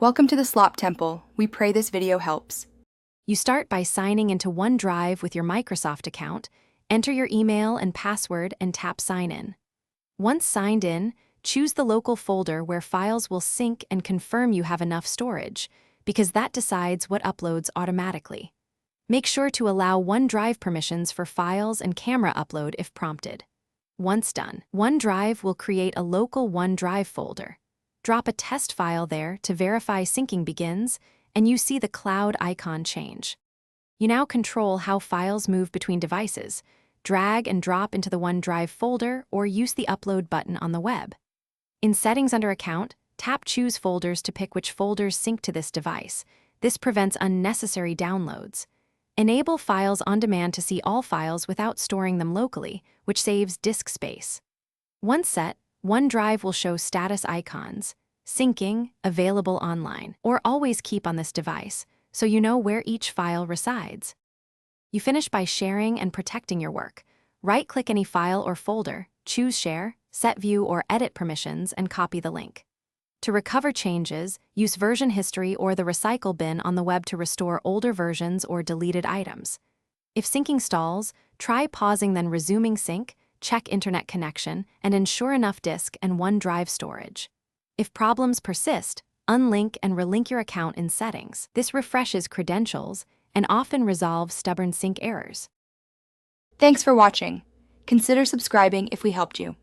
Welcome to the Slop Temple. We pray this video helps. You start by signing into OneDrive with your Microsoft account, enter your email and password and tap Sign In. Once signed in, choose the local folder where files will sync and confirm you have enough storage, because that decides what uploads automatically. Make sure to allow OneDrive permissions for files and camera upload if prompted. Once done, OneDrive will create a local OneDrive folder. Drop a test file there to verify syncing begins, and you see the cloud icon change. You now control how files move between devices, drag and drop into the OneDrive folder, or use the Upload button on the web. In Settings under Account, tap Choose Folders to pick which folders sync to this device. This prevents unnecessary downloads. Enable Files on Demand to see all files without storing them locally, which saves disk space. Once set, OneDrive will show status icons, syncing, available online, or always keep on this device, so you know where each file resides. You finish by sharing and protecting your work. Right-click any file or folder, choose Share, set View or Edit permissions, and copy the link. To recover changes, use version history or the recycle bin on the web to restore older versions or deleted items. If syncing stalls, try pausing then resuming sync, check internet connection, and ensure enough disk and OneDrive storage. If problems persist, unlink and relink your account in Settings. This refreshes credentials and often resolves stubborn sync errors. Thanks for watching. Consider subscribing if we helped you.